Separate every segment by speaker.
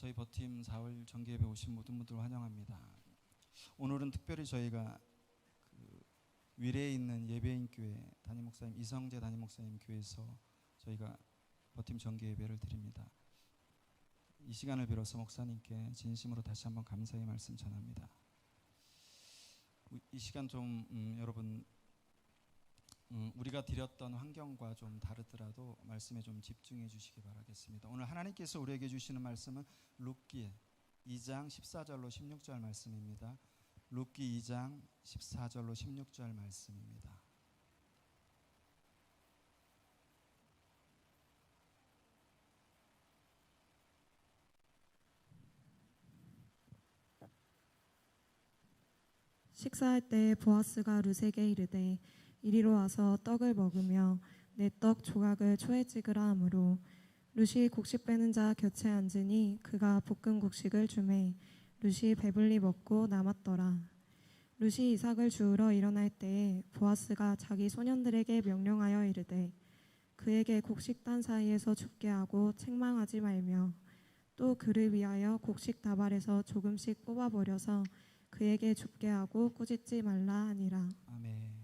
Speaker 1: 저희 버팀 4월 정기예배 오신 모든 분들 환영합니다. 오늘은 특별히 저희가 위례에 있는 예배인 교회 담임 목사님 이성재 담임 목사님 교회에서 저희가 버팀 정기예배를 드립니다. 이 시간을 빌어서 목사님께 진심으로 다시 한번 감사의 말씀 전합니다. 이 시간 좀 여러분 우리가 드렸던 환경과 좀 다르더라도 말씀에 좀 집중해 주시기 바라겠습니다. 오늘 하나님께서 우리에게 주시는 말씀은 룻기 2장 14절로 16절 말씀입니다. 룻기 2장 14절로 16절 말씀입니다.
Speaker 2: 식사할 때 보아스가 룻에게 이르되 이리로 와서 떡을 먹으며 내 떡 조각을 초에 찍으라 하므로 룻이 곡식 빼는 자 곁에 앉으니 그가 볶은 곡식을 주매 룻이 배불리 먹고 남았더라. 룻이 이삭을 주우러 일어날 때에 보아스가 자기 소년들에게 명령하여 이르되 그에게 곡식단 사이에서 죽게 하고 책망하지 말며 또 그를 위하여 곡식 다발에서 조금씩 뽑아버려서 그에게 줍게 하고 꾸짖지 말라 하니라.
Speaker 1: 아멘.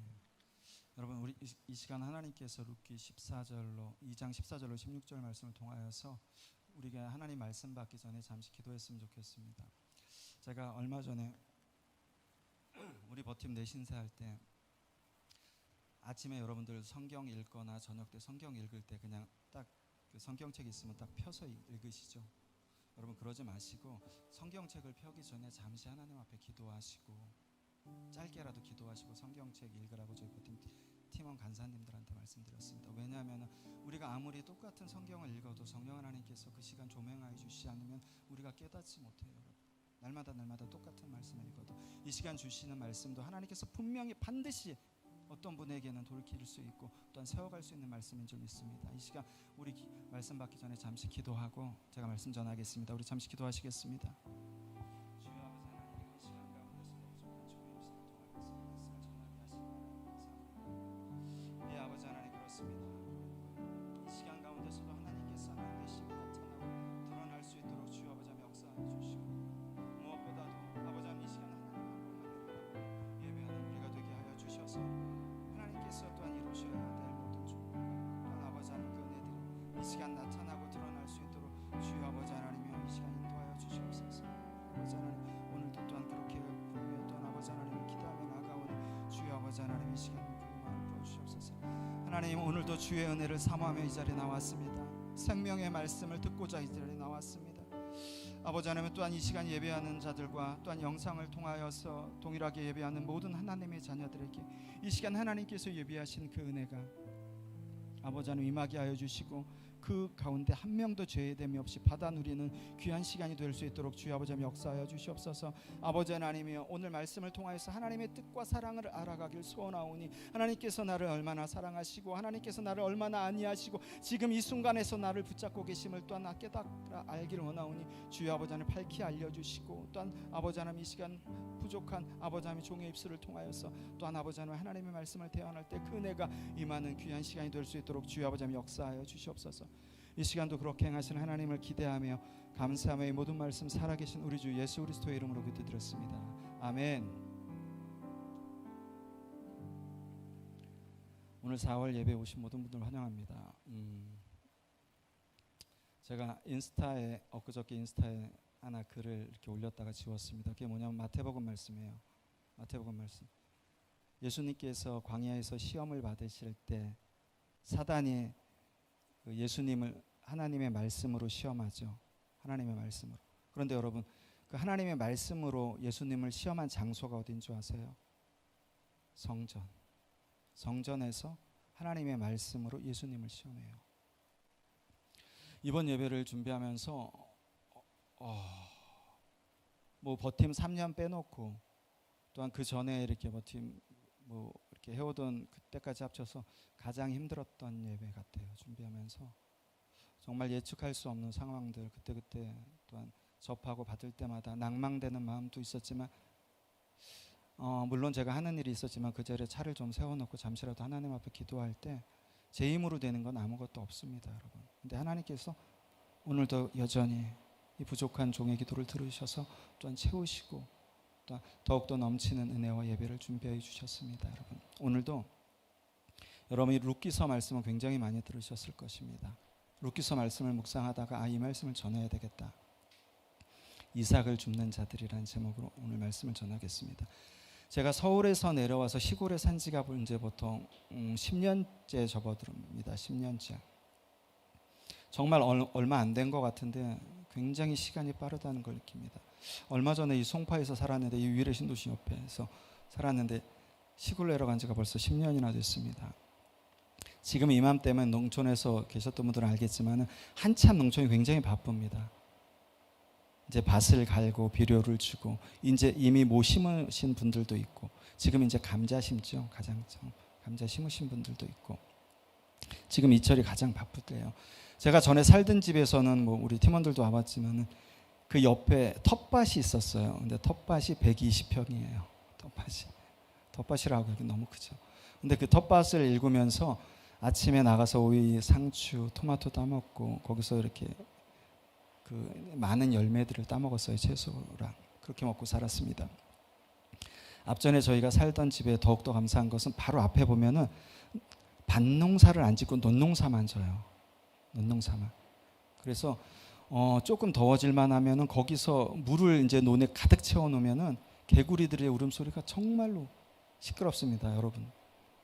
Speaker 1: 여러분 우리 이 시간 하나님께서 룻기 2장 14절로 16절 말씀을 통하여서 우리가 하나님 말씀 받기 전에 잠시 기도했으면 좋겠습니다. 제가 얼마 전에 우리 버팀 내신세 할 때 아침에 여러분들 성경 읽거나 저녁 때 성경 읽을 때 그냥 딱 그 성경책이 있으면 딱 펴서 읽으시죠. 여러분 그러지 마시고 성경책을 펴기 전에 잠시 하나님 앞에 기도하시고 짧게라도 기도하시고 성경책 읽으라고 저희 버팀 팀원 간사님들한테 말씀드렸습니다. 왜냐하면 우리가 아무리 똑같은 성경을 읽어도 성령 하나님께서 그 시간 조명하여 주시지 않으면 우리가 깨닫지 못해요. 여러분 날마다 똑같은 말씀을 읽어도 이 시간 주시는 말씀도 하나님께서 분명히 반드시 어떤 분에게는 돌이킬 수 있고 또한 세워갈 수 있는 말씀인 줄 믿습니다. 이 시간 우리 말씀 받기 전에 잠시 기도하고 제가 말씀 전하겠습니다. 우리 잠시 기도하시겠습니다. 시간 나타나고 드러날 수 있도록 주여 아버지 하나님이여 이 시간 인도하여 주시옵소서. 아버지 하나님 오늘도 또한 그렇게 부르며 또한 아버지 하나님을 기도하며 나아가오니 주여 아버지 하나님 이 시간 그 마음을 부어주시옵소서. 하나님 오늘도 주의 은혜를 사모하며 이 자리에 나왔습니다. 생명의 말씀을 듣고자 이 자리에 나왔습니다. 아버지 하나님 또한 이 시간 예배하는 자들과 또한 영상을 통하여서 동일하게 예배하는 모든 하나님의 자녀들에게 이 시간 하나님께서 예비하신 그 은혜가 아버지 하나님 임하게 하여 주시고 그 가운데 한 명도 죄됨이 없이 받아 누리는 귀한 시간이 될 수 있도록 주여 아버지 하나님 역사하여 주시옵소서. 아버지 하나님이여 오늘 말씀을 통하여서 하나님의 뜻과 사랑을 알아가길 소원하오니 하나님께서 나를 얼마나 사랑하시고 하나님께서 나를 얼마나 안위하시고 지금 이 순간에서 나를 붙잡고 계심을 또한 깨닫라 알기를 원하오니 주여 아버지 하나님 밝히 알려주시고 또한 아버지 하나님 이 시간 부족한 아버지 하나님 종의 입술을 통하여서 또한 아버지 하나님 하나님의 말씀을 대언할 때 그 은혜가 임하는 귀한 시간이 될 수 있도록 주여 아버지 하나님 역사하여 주시옵소서. 이 시간도 그렇게 행하시는 하나님을 기대하며 감사하며 이 모든 말씀 살아계신 우리 주 예수 그리스도의 이름으로 기도드렸습니다. 아멘. 오늘 4월 예배 오신 모든 분들 환영합니다. 제가 인스타에 엊그저께 인스타에 하나 글을 이렇게 올렸다가 지웠습니다. 그게 뭐냐면 마태복음 말씀이에요. 마태복음 말씀. 예수님께서 광야에서 시험을 받으실 때 사단이 예수님을 하나님의 말씀으로 시험하죠. 하나님의 말씀으로. 그런데 여러분 그 하나님의 말씀으로 예수님을 시험한 장소가 어딘 줄 아세요? 성전. 성전에서 하나님의 말씀으로 예수님을 시험해요. 이번 예배를 준비하면서 뭐 버팀 3년 빼놓고 또한 그 전에 이렇게 버팀 뭐 이렇게 해오던 그때까지 합쳐서 가장 힘들었던 예배 같아요. 준비하면서 정말 예측할 수 없는 상황들 그때 또한 접하고 받을 때마다 낭망되는 마음도 있었지만 물론 제가 하는 일이 있었지만 그 자리에 차를 좀 세워놓고 잠시라도 하나님 앞에 기도할 때 제 힘으로 되는 건 아무것도 없습니다, 여러분. 근데 하나님께서 오늘도 여전히 이 부족한 종의 기도를 들으셔서 또한 채우시고 또한 더욱더 넘치는 은혜와 예배를 준비해 주셨습니다. 여러분, 오늘도 여러분이 룻기서 말씀을 굉장히 많이 들으셨을 것입니다. 룻기서 말씀을 묵상하다가 이 말씀을 전해야 되겠다. 이삭을 줍는 자들이라는 제목으로 오늘 말씀을 전하겠습니다. 제가 서울에서 내려와서 시골에 산 지가 이제 보통 10년째 접어듭니다. 10년째. 정말 얼마 안 된 것 같은데 굉장히 시간이 빠르다는 걸 느낍니다. 얼마 전에 이 송파에서 살았는데, 이 위례 신도시 옆에서 살았는데 시골 내려간 지가 벌써 10년이나 됐습니다. 지금 이맘때면 농촌에서 계셨던 분들은 알겠지만 한참 농촌이 굉장히 바쁩니다. 이제 밭을 갈고 비료를 주고 이제 이미 모 심으신 분들도 있고, 지금 이제 감자 심죠. 감자 심으신 분들도 있고, 지금 이철이 가장 바쁠 때예요. 제가 전에 살던 집에서는 뭐 우리 팀원들도 와봤지만 그 옆에 텃밭이 있었어요. 근데 텃밭이 120평이에요. 텃밭이라고 하기 너무 크죠. 근데 그 텃밭을 일구면서 아침에 나가서 오이, 상추, 토마토 따먹고 거기서 이렇게 그 많은 열매들을 따먹었어요. 채소랑. 그렇게 먹고 살았습니다. 앞전에 저희가 살던 집에 더욱더 감사한 것은 바로 앞에 보면은 밭농사를 안 짓고 논농사만 져요. 논농사만. 그래서 조금 더워질만 하면은 거기서 물을 이제 논에 가득 채워 놓으면은 개구리들의 울음소리가 정말로 시끄럽습니다. 여러분,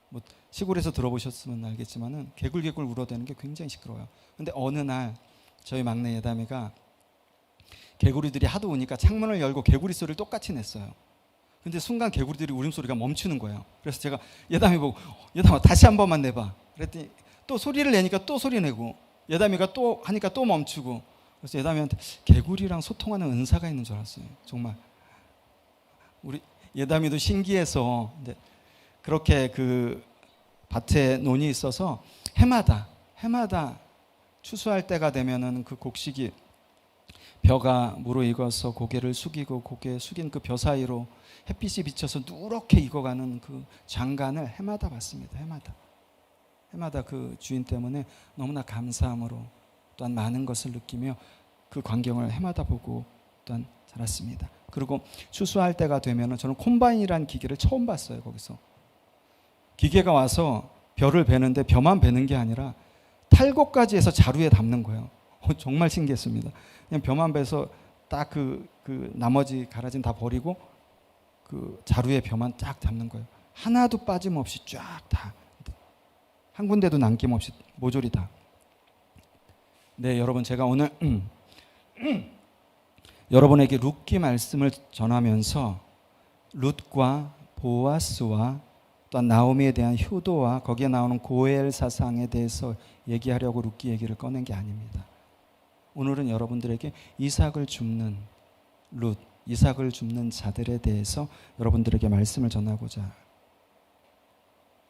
Speaker 1: 뭐 시골에서 들어보셨으면 알겠지만은 개굴개굴 울어대는 게 굉장히 시끄러워요. 근데 어느 날 저희 막내 예담이가 개구리들이 하도 우니까 창문을 열고 개구리 소리를 똑같이 냈어요. 근데 순간 개구리들이 울음소리가 멈추는 거예요. 그래서 제가 예담이 보고, 예담아 다시 한 번만 내봐. 그랬더니 또 소리를 내니까 또 소리 내고, 예담이가 또 하니까 또 멈추고. 그래서 예담이한테 개구리랑 소통하는 은사가 있는 줄 알았어요. 정말 우리 예담이도 신기해서. 그렇게 그 밭에 논이 있어서 해마다 추수할 때가 되면은 그 곡식이 벼가 무르익어서 고개를 숙이고 고개 숙인 그 벼 사이로 햇빛이 비쳐서 누렇게 익어가는 그 장관을 해마다 봤습니다. 해마다 그 주인 때문에 너무나 감사함으로 또한 많은 것을 느끼며 그 광경을 해마다 보고 또한 자랐습니다. 그리고 추수할 때가 되면은 저는 콤바인이라는 기계를 처음 봤어요. 거기서 기계가 와서 벼를 베는데 벼만 베는 게 아니라 탈곡까지 해서 자루에 담는 거예요. 정말 신기했습니다. 그냥 벼만 베서 딱 그 나머지 가라진 다 버리고 그 자루에 벼만 쫙 담는 거예요. 하나도 빠짐없이 쫙 다, 한 군데도 남김없이 모조리 다. 네, 여러분, 제가 오늘 여러분에게 룻기 말씀을 전하면서 룻과 보아스와 또한 나오미에 대한 효도와 거기에 나오는 고엘 사상에 대해서 얘기하려고 룻기 얘기를 꺼낸 게 아닙니다. 오늘은 여러분들에게 이삭을 줍는 룻, 이삭을 줍는 자들에 대해서 여러분들에게 말씀을 전하고자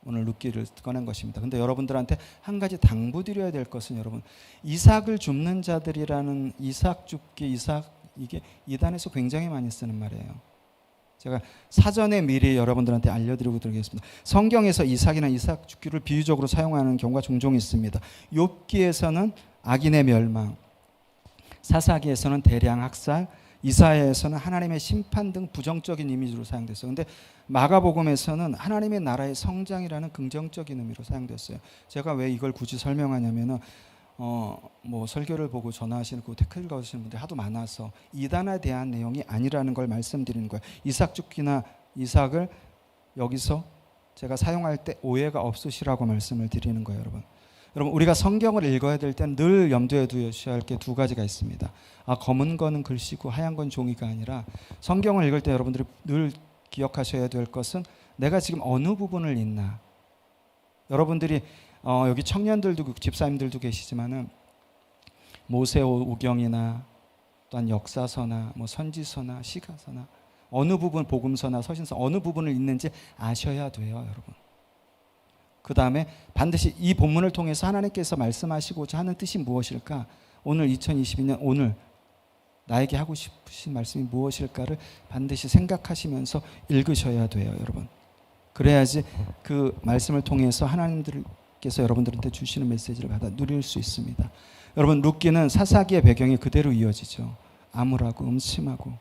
Speaker 1: 오늘 룻기를 꺼낸 것입니다. 근데 여러분들한테 한 가지 당부드려야 될 것은, 여러분, 이삭을 줍는 자들이라는 이삭 줍기, 이게 이단에서 굉장히 많이 쓰는 말이에요. 제가 사전에 미리 여러분들한테 알려드리고 드리겠습니다. 성경에서 이삭이나 이삭 줍기를 비유적으로 사용하는 경우가 종종 있습니다. 욥기에서는 악인의 멸망, 사사기에서는 대량 학살, 이사야에서는 하나님의 심판 등 부정적인 이미지로 사용됐어요. 근데 마가복음에서는 하나님의 나라의 성장이라는 긍정적인 의미로 사용됐어요. 제가 왜 이걸 굳이 설명하냐면은 뭐 설교를 보고 전화하시고 댓글 거시는 분들이 하도 많아서 이단에 대한 내용이 아니라는 걸 말씀드리는 거예요. 이삭 줍기나 이삭을 여기서 제가 사용할 때 오해가 없으시라고 말씀을 드리는 거예요. 여러분, 우리가 성경을 읽어야 될 때는 늘 염두에 두셔야 할 게 두 가지가 있습니다. 검은 거는 글씨고 하얀 건 종이가 아니라, 성경을 읽을 때 여러분들이 늘 기억하셔야 될 것은 내가 지금 어느 부분을 읽나. 여러분들이 여기 청년들도 집사님들도 계시지만은 모세오경이나 또한 역사서나 뭐 선지서나 시가서나 어느 부분, 복음서나 서신서 어느 부분을 읽는지 아셔야 돼요, 여러분. 그 다음에 반드시 이 본문을 통해서 하나님께서 말씀하시고자 하는 뜻이 무엇일까? 오늘 2022년 오늘 나에게 하고 싶으신 말씀이 무엇일까를 반드시 생각하시면서 읽으셔야 돼요, 여러분. 그래야지 그 말씀을 통해서 하나님께서 여러분들한테 주시는 메시지를 받아 누릴 수 있습니다. 여러분, 룻기는 사사기의 배경이 그대로 이어지죠. 암울하고 음침하고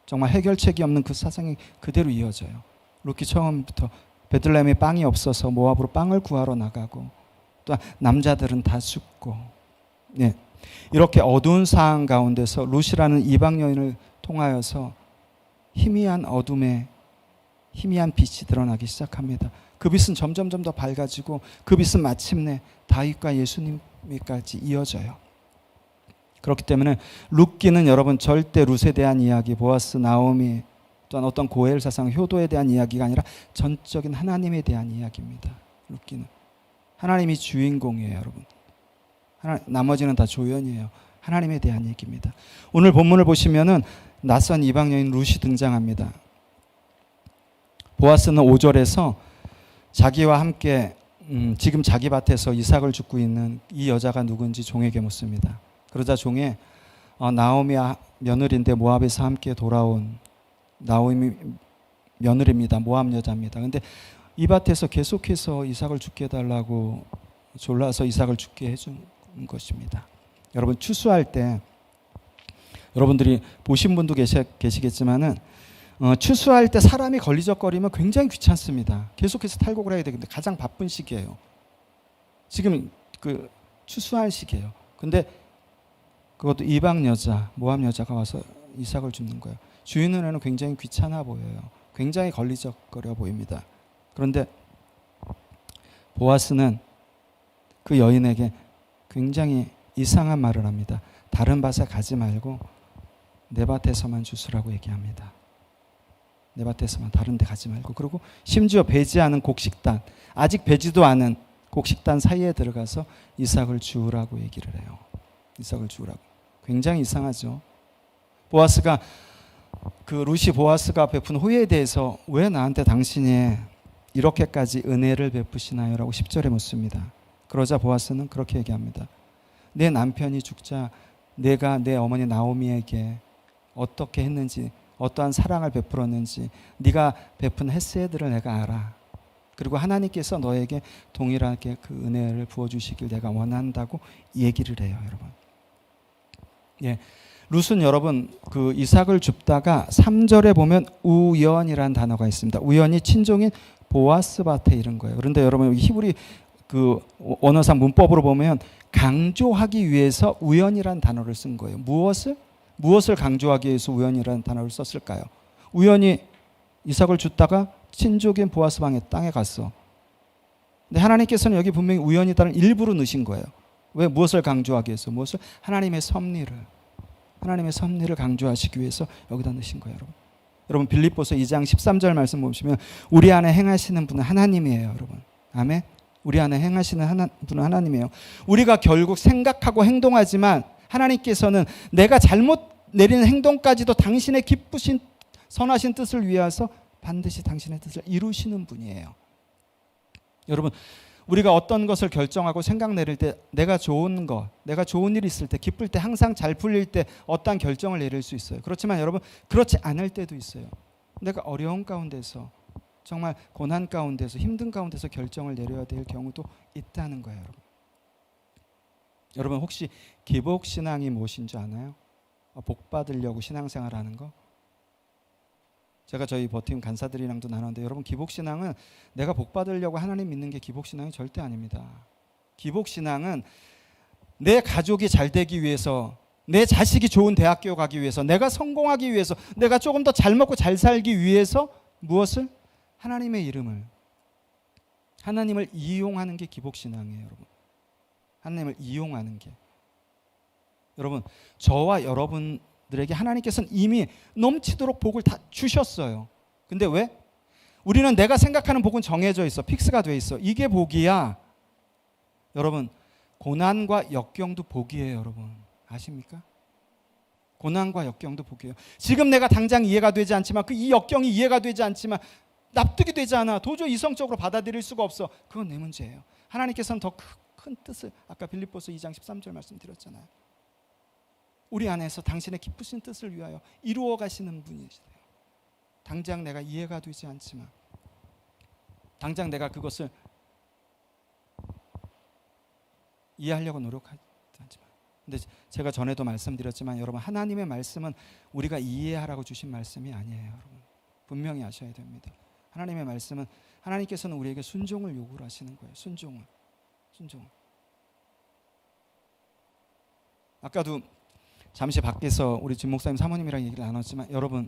Speaker 1: 정말 해결책이 없는 그 사상이 그대로 이어져요. 룻기 처음부터 베들레헴에 빵이 없어서 모압으로 빵을 구하러 나가고 또 남자들은 다 죽고, 네. 이렇게 어두운 상황 가운데서 룻이라는 이방 여인을 통하여서 희미한 어둠에 희미한 빛이 드러나기 시작합니다. 그 빛은 점점 더 밝아지고 그 빛은 마침내 다윗과 예수님까지 이어져요. 그렇기 때문에 룻기는 여러분 절대 룻에 대한 이야기, 보아스, 나오미 또한 어떤 고엘 사상, 효도에 대한 이야기가 아니라 전적인 하나님에 대한 이야기입니다. 룻기는 하나님이 주인공이에요, 여러분. 나머지는 다 조연이에요. 하나님에 대한 얘기입니다. 오늘 본문을 보시면은 낯선 이방 여인 룻이 등장합니다. 보아스는 5절에서 자기와 함께 지금 자기 밭에서 이삭을 줍고 있는 이 여자가 누군지 종에게 묻습니다. 그러자 종에 나오미 며느리인데 모압에서 함께 돌아온 나오미 며느리입니다. 모압 여자입니다. 근데 이 밭에서 계속해서 이삭을 죽게 해달라고 졸라서 이삭을 죽게 해준 것입니다. 여러분 추수할 때 여러분들이 보신 분도 계시겠지만은 추수할 때 사람이 걸리적거리면 굉장히 귀찮습니다. 계속해서 탈곡을 해야 되는데 가장 바쁜 시기예요. 지금 그 추수할 시기예요. 근데 그것도 이방 여자, 모압 여자가 와서 이삭을 줍는 거예요. 주인 눈에는 굉장히 귀찮아 보여요. 굉장히 걸리적거려 보입니다. 그런데 보아스는 그 여인에게 굉장히 이상한 말을 합니다. 다른 밭에 가지 말고 내 밭에서만 주스라고 얘기합니다. 내 밭에서만, 다른 데 가지 말고. 그리고 심지어 배지 않은 곡식단, 아직 배지도 않은 곡식단 사이에 들어가서 이삭을 주우라고 얘기를 해요. 이삭을 주우라고. 굉장히 이상하죠. 보아스가 그 룻이 보아스가 베푼 호의에 대해서 왜 나한테 당신이 이렇게까지 은혜를 베푸시나요? 라고 10절에 묻습니다. 그러자 보아스는 그렇게 얘기합니다. 내 남편이 죽자 내가 내 어머니 나오미에게 어떻게 했는지, 어떠한 사랑을 베풀었는지 네가 베푼 헤세드를 내가 알아. 그리고 하나님께서 너에게 동일하게 그 은혜를 부어주시길 내가 원한다고 얘기를 해요, 여러분. 예, 룻은 여러분 그 이삭을 줍다가 3절에 보면 우연이라는 단어가 있습니다. 우연이 친종인 보아스 밭에 이른 거예요. 그런데 여러분 히브리 그 언어상 문법으로 보면 강조하기 위해서 우연이라는 단어를 쓴 거예요. 무엇을 강조하기 위해서 우연이라는 단어를 썼을까요? 우연히 이삭을 줬다가 친족인 보아스 방의 땅에 갔어. 근데 하나님께서는 여기 분명히 우연이다는 일부러 넣으신 거예요. 왜? 무엇을 강조하기 위해서? 무엇을? 하나님의 섭리를 강조하시기 위해서 여기다 넣으신 거예요, 여러분. 여러분 빌립보서 2장 13절 말씀 보시면 우리 안에 행하시는 분은 하나님이에요, 여러분. 아멘. 우리 안에 행하시는 분은 하나님이에요. 우리가 결국 생각하고 행동하지만 하나님께서는 내가 잘못 내리는 행동까지도 당신의 기쁘신 선하신 뜻을 위해서 반드시 당신의 뜻을 이루시는 분이에요. 여러분 우리가 어떤 것을 결정하고 생각 내릴 때 내가 좋은 일 있을 때, 기쁠 때, 항상 잘 풀릴 때 어떠한 결정을 내릴 수 있어요. 그렇지만 여러분 그렇지 않을 때도 있어요. 내가 어려운 가운데서, 정말 고난 가운데서, 힘든 가운데서 결정을 내려야 될 경우도 있다는 거예요, 여러분. 여러분 혹시 기복신앙이 무엇인지 아나요? 복 받으려고 신앙생활하는 거? 제가 저희 버팀 간사들이랑도 나눴는데 여러분 기복신앙은 내가 복 받으려고 하나님 믿는 게 기복신앙이 절대 아닙니다. 기복신앙은 내 가족이 잘 되기 위해서, 내 자식이 좋은 대학교 가기 위해서, 내가 성공하기 위해서, 내가 조금 더 잘 먹고 잘 살기 위해서 무엇을? 하나님의 이름을, 하나님을 이용하는 게 기복신앙이에요, 여러분. 하나님을 이용하는 게. 여러분 저와 여러분들에게 하나님께서는 이미 넘치도록 복을 다 주셨어요. 근데 왜? 우리는 내가 생각하는 복은 정해져 있어. 픽스가 돼 있어. 이게 복이야. 여러분 고난과 역경도 복이에요, 여러분. 아십니까? 고난과 역경도 복이에요. 지금 내가 당장 이해가 되지 않지만, 그 이 역경이 이해가 되지 않지만, 납득이 되지 않아, 도저히 이성적으로 받아들일 수가 없어. 그건 내 문제예요. 하나님께서는 더 큰 뜻을, 아까 빌립보서 2장 13절 말씀드렸잖아요. 우리 안에서 당신의 기쁘신 뜻을 위하여 이루어 가시는 분이시대요. 당장 내가 이해가 되지 않지만, 당장 내가 그것을 이해하려고 노력하지 않지만, 근데 제가 전에도 말씀드렸지만 여러분, 하나님의 말씀은 우리가 이해하라고 주신 말씀이 아니에요. 여러분, 분명히 아셔야 됩니다. 하나님의 말씀은 하나님께서는 우리에게 순종을 요구를 하시는 거예요. 순종을. 아까도 잠시 밖에서 우리 진 목사님 사모님이랑 얘기를 나눴지만 여러분,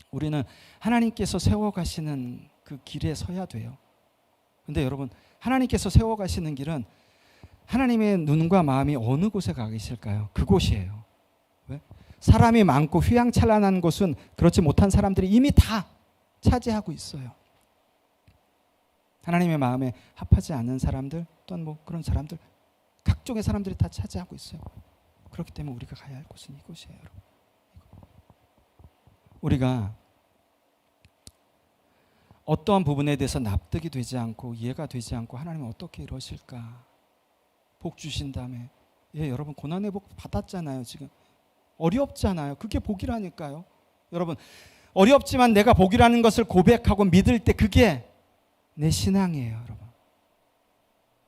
Speaker 1: 우리는 하나님께서 세워가시는 그 길에 서야 돼요. 근데 여러분, 하나님께서 세워가시는 길은 하나님의 눈과 마음이 어느 곳에 가 계실까요? 그곳이에요. 왜? 사람이 많고 휘황찬란한 곳은 그렇지 못한 사람들이 이미 다 차지하고 있어요. 하나님의 마음에 합하지 않는 사람들, 또한 뭐 그런 사람들, 각종의 사람들이 다 차지하고 있어요. 그렇기 때문에 우리가 가야 할 곳은 이곳이에요. 여러분. 우리가 어떠한 부분에 대해서 납득이 되지 않고 이해가 되지 않고 하나님은 어떻게 이러실까? 복 주신 다음에, 여러분 고난의 복 받았잖아요. 지금 어렵잖아요. 그게 복이라니까요. 여러분, 어렵지만 내가 복이라는 것을 고백하고 믿을 때 그게 내 신앙이에요. 여러분,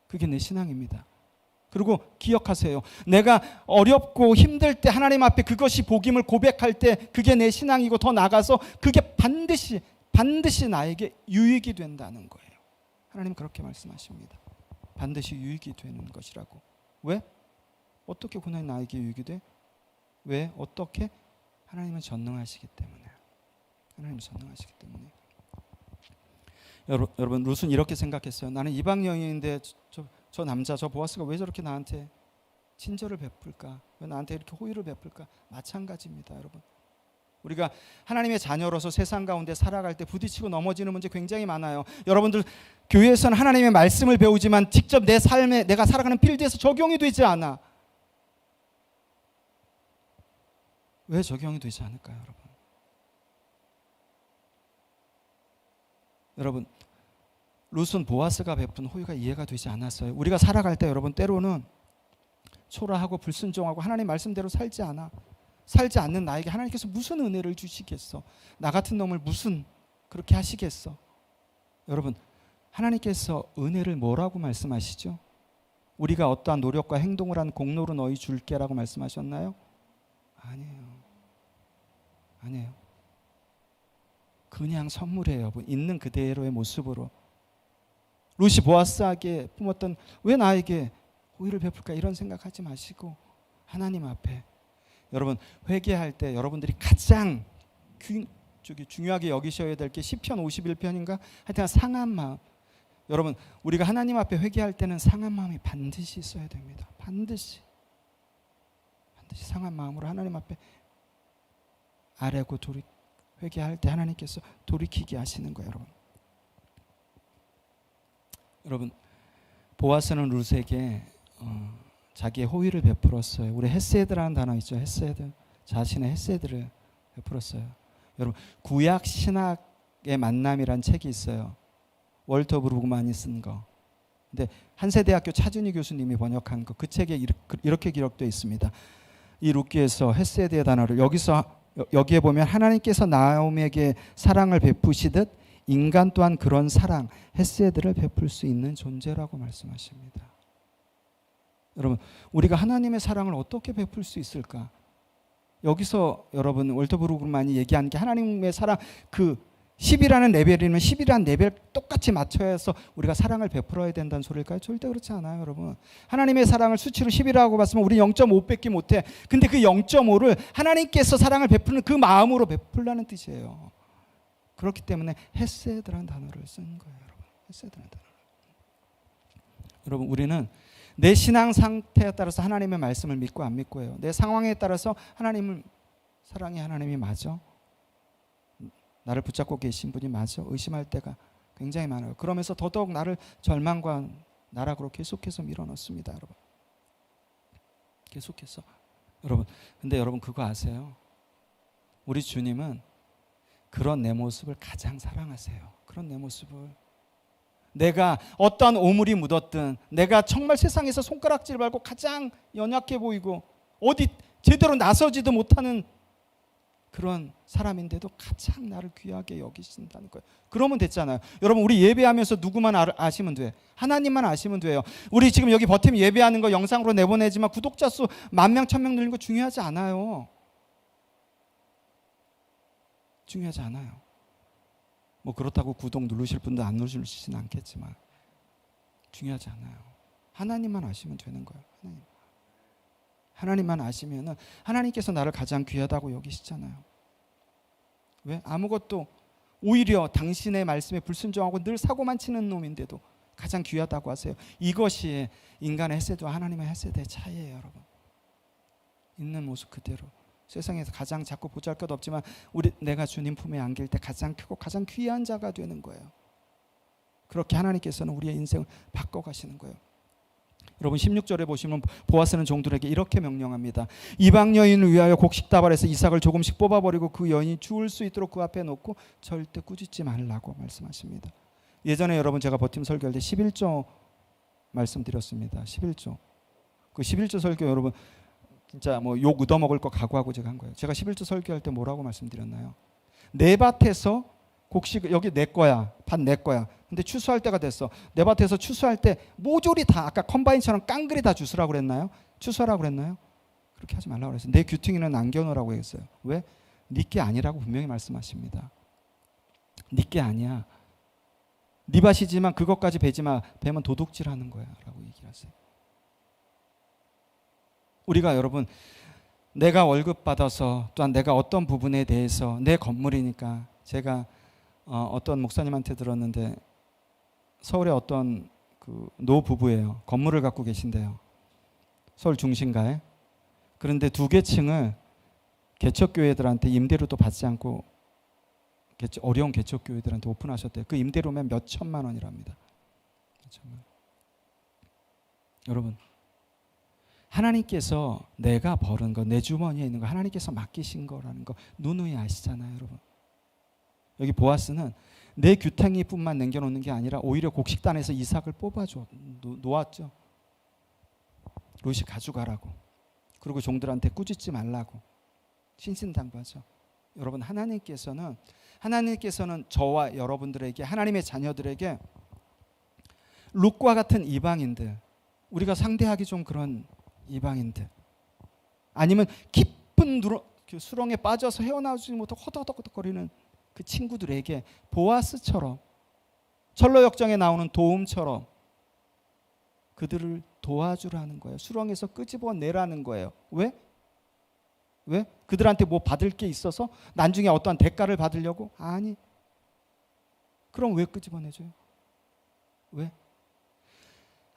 Speaker 1: 그게 내 신앙입니다. 그리고 기억하세요. 내가 어렵고 힘들 때 하나님 앞에 그것이 복임을 고백할 때 그게 내 신앙이고, 더 나아가서 그게 반드시 나에게 유익이 된다는 거예요. 하나님 그렇게 말씀하십니다. 반드시 유익이 되는 것이라고. 왜? 어떻게 고난이 나에게 유익이 돼? 왜? 어떻게? 하나님은 전능하시기 때문에. 하나님은 전능하시기 때문에. 여러분, 룻은 이렇게 생각했어요. 나는 이방 여인인데 저 남자, 저 보아스가 왜 저렇게 나한테 친절을 베풀까? 왜 나한테 이렇게 호의를 베풀까? 마찬가지입니다. 여러분, 우리가 하나님의 자녀로서 세상 가운데 살아갈 때 부딪히고 넘어지는 문제 굉장히 많아요. 여러분들, 교회에서는 하나님의 말씀을 배우지만 직접 내 삶에, 내가 살아가는 필드에서 적용이 되지 않아. 왜 적용이 되지 않을까요, 여러분? 여러분, 룻은 보아스가 베푼 호의가 이해가 되지 않았어요. 우리가 살아갈 때 여러분, 때로는 초라하고 불순종하고 하나님 말씀대로 살지 않는 나에게 하나님께서 무슨 은혜를 주시겠어? 나 같은 놈을 무슨 그렇게 하시겠어? 여러분, 하나님께서 은혜를 뭐라고 말씀하시죠? 우리가 어떠한 노력과 행동을 한 공로로 너희 줄게라고 말씀하셨나요? 아니에요. 그냥 선물이에요. 여러분, 있는 그대로의 모습으로. 룻이 보아스에게 품었던, 왜 나에게 호의를 베풀까, 이런 생각하지 마시고 하나님 앞에, 여러분, 회개할 때 여러분들이 가장 중요하게 여기셔야 될 게 시편 51편인가? 하여튼 상한 마음. 여러분, 우리가 하나님 앞에 회개할 때는 상한 마음이 반드시 있어야 됩니다. 반드시 상한 마음으로 하나님 앞에 아뢰고 회개할 때 하나님께서 돌이키게 하시는 거예요. 여러분, 보아스는 룻에게 자기의 호의를 베풀었어요. 우리 헤세드라는 단어 있죠. 헤세드, 자신의 헤세드를 베풀었어요. 여러분, 구약 신학의 만남이란 책이 있어요. 월터 브루그만이 쓴 거. 근데 한세대학교 차준희 교수님이 번역한 거, 그 책에 이렇게 기록되어 있습니다. 이 룻기에서 헤세드의 단어를 여기에 보면 하나님께서 나옴에게 사랑을 베푸시듯 인간 또한 그런 사랑, 헤세드를 베풀 수 있는 존재라고 말씀하십니다. 여러분, 우리가 하나님의 사랑을 어떻게 베풀 수 있을까? 여기서 여러분, 월터 브루그만이 얘기하는 게 하나님의 사랑, 그 10이라는 레벨이면 10이라는 레벨 똑같이 맞춰야 해서 우리가 사랑을 베풀어야 된다는 소리일까요? 절대 그렇지 않아요, 여러분. 하나님의 사랑을 수치로 10이라고 봤으면 우리 0.5밖에 못해. 근데 그 0.5를 하나님께서 사랑을 베푸는 그 마음으로 베풀라는 뜻이에요. 그렇기 때문에 헤세드라는 단어를 쓴 거예요, 여러분. 헤세드라는 단어. 여러분, 우리는 내 신앙 상태에 따라서 하나님의 말씀을 믿고 안 믿고예요. 내 상황에 따라서 하나님을 사랑해, 하나님이 맞아? 나를 붙잡고 계신 분이 맞아? 의심할 때가 굉장히 많아요. 그러면서 더더욱 나를 절망과 나락으로 계속해서 밀어넣습니다, 여러분. 계속해서. 여러분, 근데 여러분 그거 아세요? 우리 주님은 그런 내 모습을 가장 사랑하세요. 그런 내 모습을. 내가 어떠한 오물이 묻었든, 내가 정말 세상에서 손가락질 밟고 가장 연약해 보이고 어디 제대로 나서지도 못하는 그런 사람인데도 가장 나를 귀하게 여기신다는 거예요. 그러면 됐잖아요. 여러분, 우리 예배하면서 누구만 아시면 돼? 하나님만 아시면 돼요. 우리 지금 여기 버팀 예배하는 거 영상으로 내보내지만 구독자 수 10,000명, 1,000명 늘리는 거 중요하지 않아요. 중요하지 않아요. 뭐 그렇다고 구독 누르실 분도 안 누르시진 않겠지만 중요하지 않아요. 하나님만 아시면 되는 거예요. 하나님만 아시면은 하나님께서 나를 가장 귀하다고 여기시잖아요. 왜? 아무것도 오히려 당신의 말씀에 불순종하고 늘 사고만 치는 놈인데도 가장 귀하다고 하세요. 이것이 인간의 햇세드와 하나님의 햇세드의 차이예요, 여러분. 있는 모습 그대로. 세상에서 가장 작고 보잘것 없지만 내가 주님 품에 안길 때 가장 크고 가장 귀한 자가 되는 거예요. 그렇게 하나님께서는 우리의 인생을 바꿔가시는 거예요. 여러분 16절에 보시면 보아스는 종들에게 이렇게 명령합니다. 이방 여인을 위하여 곡식다발에서 이삭을 조금씩 뽑아버리고 그 여인이 죽을 수 있도록 그 앞에 놓고 절대 꾸짖지 말라고 말씀하십니다. 예전에 여러분 제가 버팀 설교할 때 11조 말씀드렸습니다. 11조. 그 11조 설교 여러분 진짜 뭐 욕 얻어먹을 거 각오하고 제가 한 거예요. 제가 11조 설교할 때 뭐라고 말씀드렸나요? 내 밭에서 곡식 여기 내 거야. 밭 내 거야. 근데 추수할 때가 됐어. 내 밭에서 추수할 때 모조리 다 아까 컴바인처럼 깡그리 다 주스라고 그랬나요? 추수하라고 그랬나요? 그렇게 하지 말라고 그랬어요. 내 규퉁이는 남겨놓으라고 했어요. 왜? 네 게 아니라고 분명히 말씀하십니다. 네 게 아니야. 네 밭이지만 그것까지 베지 마. 베면 도둑질하는 거야 라고 얘기를 하세요. 우리가 여러분 내가 월급 받아서 또한 내가 어떤 부분에 대해서 내 건물이니까 제가 어떤 목사님한테 들었는데 서울에 어떤 그 노부부예요. 건물을 갖고 계신데요. 서울 중심가에. 그런데 2개 층을 개척교회들한테 임대료도 받지 않고 어려운 개척교회들한테 오픈하셨대요. 그 임대료면 몇 천만 원이랍니다. 여러분 하나님께서 내가 벌은 거, 내 주머니에 있는 거 하나님께서 맡기신 거라는 거 누누이 아시잖아요, 여러분. 여기 보아스는 내 규탱이뿐만 남겨놓는 게 아니라 오히려 곡식단에서 이삭을 뽑아줘 놓았죠. 롯이 가져가라고. 그리고 종들한테 꾸짖지 말라고 신신당부하죠. 여러분 하나님께서는 저와 여러분들에게 하나님의 자녀들에게 롯과 같은 이방인들 우리가 상대하기 좀 그런 이방인들 아니면 깊은 수렁에 빠져서 헤어나오지 못하고 허덕허덕거리는 그 친구들에게 보아스처럼 철로 역정에 나오는 도움처럼 그들을 도와주라는 거예요. 수렁에서 끄집어내라는 거예요. 왜? 그들한테 뭐 받을 게 있어서? 나중에 어떠한 대가를 받으려고? 아니. 그럼 왜 끄집어내줘요? 왜?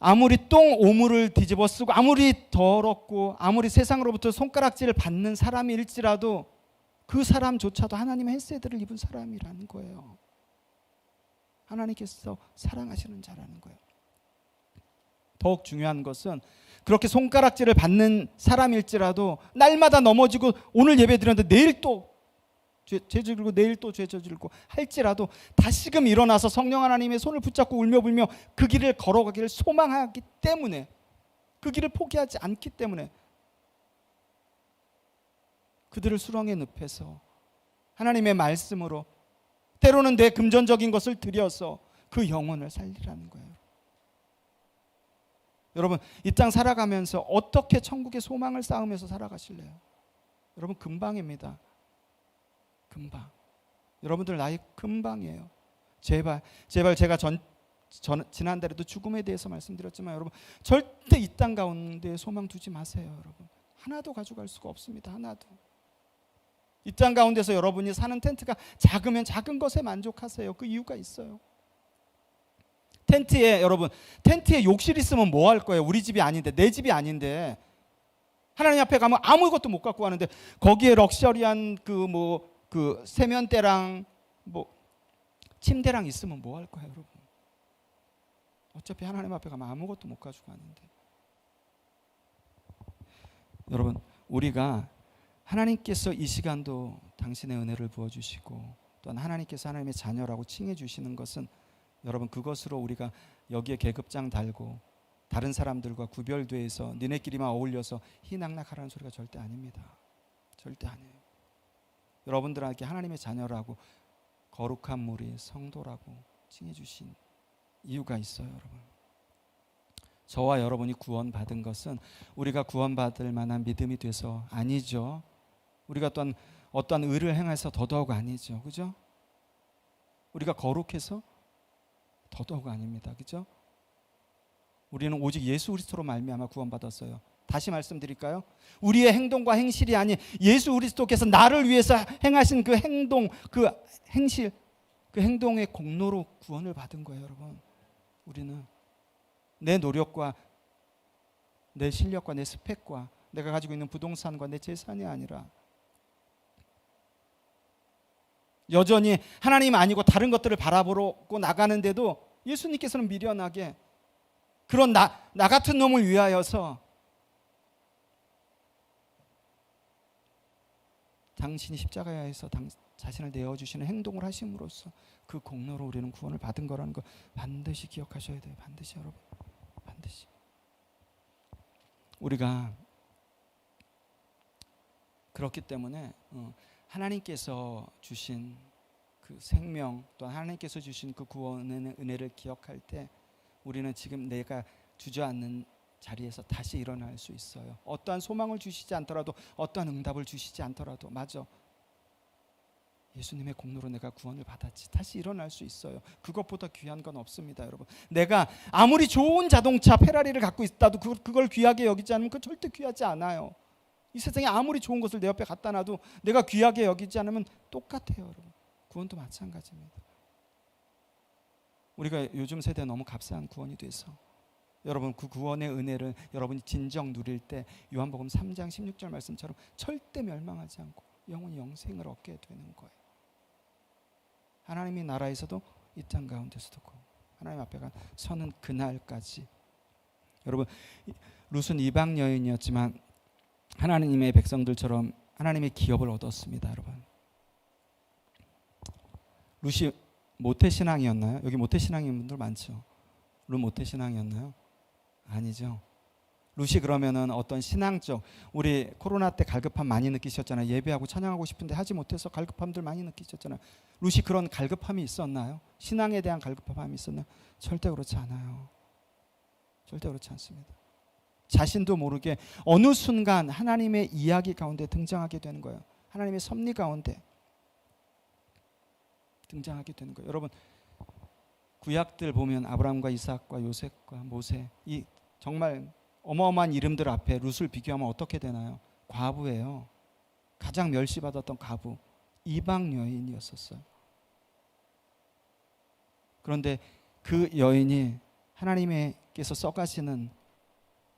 Speaker 1: 아무리 똥 오물을 뒤집어 쓰고 아무리 더럽고 아무리 세상으로부터 손가락질을 받는 사람일지라도 그 사람조차도 하나님의 햇세들을 입은 사람이라는 거예요. 하나님께서 사랑하시는 자라는 거예요. 더욱 중요한 것은 그렇게 손가락질을 받는 사람일지라도 날마다 넘어지고 오늘 예배 드렸는데 내일 또 죄 저지르고 내일 또 죄 저지르고 할지라도 다시금 일어나서 성령 하나님의 손을 붙잡고 울며불며 그 길을 걸어가기를 소망하기 때문에 그 길을 포기하지 않기 때문에 그들을 수렁에 늪에서 하나님의 말씀으로 때로는 내 금전적인 것을 들여서 그 영혼을 살리라는 거예요. 여러분 이 땅 살아가면서 어떻게 천국의 소망을 쌓으면서 살아가실래요? 여러분 금방입니다. 금방. 여러분들 나이 금방이에요. 제발 제가 지난달에도 죽음에 대해서 말씀드렸지만 여러분 절대 이 땅 가운데 소망 두지 마세요. 여러분 하나도 가져갈 수가 없습니다. 하나도. 이 땅 가운데서 여러분이 사는 텐트가 작으면 작은 것에 만족하세요. 그 이유가 있어요. 텐트에 욕실 있으면 뭐 할 거예요? 우리 집이 아닌데, 내 집이 아닌데 하나님 앞에 가면 아무것도 못 갖고 가는데 거기에 럭셔리한 그 세면대랑 침대랑 있으면 뭐 할 거예요, 여러분? 어차피 하나님 앞에 가면 아무것도 못 가지고 가는데. 여러분 우리가 하나님께서 이 시간도 당신의 은혜를 부어주시고 또한 하나님께서 하나님의 자녀라고 칭해 주시는 것은 여러분 그것으로 우리가 여기에 계급장 달고 다른 사람들과 구별돼서 니네끼리만 어울려서 희낙낙하라는 소리가 절대 아닙니다. 절대 아니에요. 여러분들에게 하나님의 자녀라고 거룩한 무리 성도라고 칭해 주신 이유가 있어요, 여러분. 저와 여러분이 구원받은 것은 우리가 구원받을 만한 믿음이 돼서 아니죠. 우리가 또한 어떠한 의를 행해서 더더욱 아니죠. 그죠? 우리가 거룩해서 더더욱 아닙니다. 그죠? 우리는 오직 예수 그리스도로 말미암아 구원받았어요. 다시 말씀드릴까요? 우리의 행동과 행실이 아닌 예수 그리스도께서 나를 위해서 행하신 그 행동, 그 행실, 그 행동의 공로로 구원을 받은 거예요, 여러분. 우리는 내 노력과 내 실력과 내 스펙과 내가 가지고 있는 부동산과 내 재산이 아니라 여전히 하나님 아니고 다른 것들을 바라보고 나가는데도 예수님께서는 미련하게 그런 나 같은 놈을 위하여서 당신이 십자가에서 자신을 내어주시는 행동을 하심으로써 그 공로로 우리는 구원을 받은 거라는 거 반드시 기억하셔야 돼요. 반드시 여러분. 반드시. 우리가 그렇기 때문에 하나님께서 주신 그 생명 또 하나님께서 주신 그 구원의 은혜를 기억할 때 우리는 지금 내가 주저앉는 자리에서 다시 일어날 수 있어요. 어떠한 소망을 주시지 않더라도 어떠한 응답을 주시지 않더라도 맞아. 예수님의 공로로 내가 구원을 받았지. 다시 일어날 수 있어요. 그것보다 귀한 건 없습니다, 여러분. 내가 아무리 좋은 자동차 페라리를 갖고 있다도 그걸 귀하게 여기지 않으면 그 절대 귀하지 않아요. 이 세상에 아무리 좋은 것을 내 옆에 갖다 놔도 내가 귀하게 여기지 않으면 똑같아요, 여러분. 구원도 마찬가지입니다. 우리가 요즘 세대에 너무 값싼 구원이 돼서 여러분 그 구원의 은혜를 여러분이 진정 누릴 때 요한복음 3장 16절 말씀처럼 절대 멸망하지 않고 영원히 영생을 얻게 되는 거예요. 하나님의 나라에서도 이 땅 가운데서도 하나님 앞에 서는 그날까지. 여러분 룻은 이방 여인이었지만 하나님의 백성들처럼 하나님의 기업을 얻었습니다, 여러분. 룻이 모태신앙이었나요? 여기 모태신앙인 분들 많죠. 룻 모태신앙이었나요? 아니죠. 룻이 그러면은 어떤 신앙적, 우리 코로나 때 갈급함 많이 느끼셨잖아요. 예배하고 찬양하고 싶은데 하지 못해서 갈급함들 많이 느끼셨잖아요. 룻이 그런 갈급함이 있었나요? 신앙에 대한 갈급함이 있었나요? 절대 그렇지 않아요. 절대 그렇지 않습니다. 자신도 모르게 어느 순간 하나님의 이야기 가운데 등장하게 되는 거예요. 하나님의 섭리 가운데 등장하게 되는 거예요. 여러분 구약들 보면 아브라함과 이삭과 요셉과 모세, 이 정말 어마어마한 이름들 앞에 룻을 비교하면 어떻게 되나요? 과부예요. 가장 멸시받았던 과부, 이방 여인이었었어요. 그런데 그 여인이 하나님께서 써가시는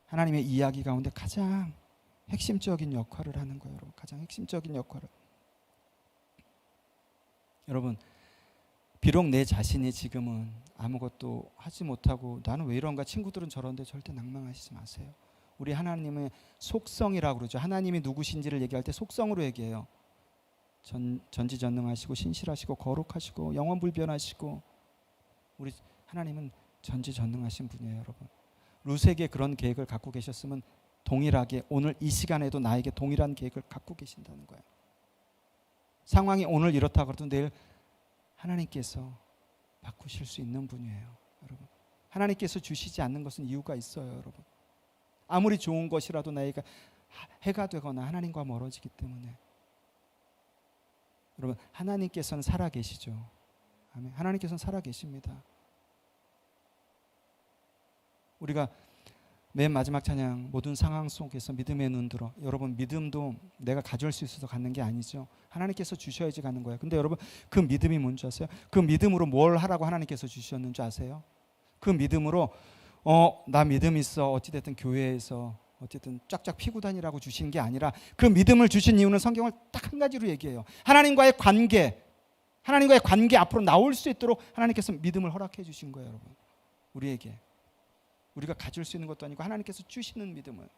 Speaker 1: 하나님의 이야기 가운데 가장 핵심적인 역할을 하는 거예요, 여러분. 가장 핵심적인 역할을. 여러분 비록 내 자신이 지금은 아무것도 하지 못하고 나는 왜 이런가, 친구들은 저런데 절대 낭망하시지 마세요. 우리 하나님의 속성이라고 그러죠. 하나님이 누구신지를 얘기할 때 속성으로 얘기해요. 전지전능하시고 신실하시고 거룩하시고 영원불변하시고, 우리 하나님은 전지전능하신 분이에요, 여러분. 룻에게 그런 계획을 갖고 계셨으면 동일하게 오늘 이 시간에도 나에게 동일한 계획을 갖고 계신다는 거예요. 상황이 오늘 이렇다고 해도 내일 하나님께서 바꾸실 수 있는 분이에요, 여러분. 하나님께서 주시지 않는 것은 이유가 있어요, 여러분. 아무리 좋은 것이라도 나에게 해가 되거나 하나님과 멀어지기 때문에. 여러분 하나님께서는 살아계시죠. 아멘. 하나님께서는 살아계십니다. 우리가 맨 마지막 찬양 모든 상황 속에서 믿음의 눈 들어. 여러분 믿음도 내가 가질 수 있어서 갖는 게 아니죠. 하나님께서 주셔야지 갖는 거예요. 근데 여러분 그 믿음이 뭔지 아세요? 그 믿음으로 뭘 하라고 하나님께서 주셨는지 아세요? 그 믿음으로 나 믿음 있어 어찌됐든 교회에서 어쨌든 쫙쫙 피고 다니라고 주신 게 아니라 그 믿음을 주신 이유는 성경을 딱 한 가지로 얘기해요. 하나님과의 관계 앞으로 나올 수 있도록 하나님께서 믿음을 허락해 주신 거예요, 여러분. 우리에게. 우리가 가질 수 있는 것도 아니고 하나님께서 주시는 믿음을.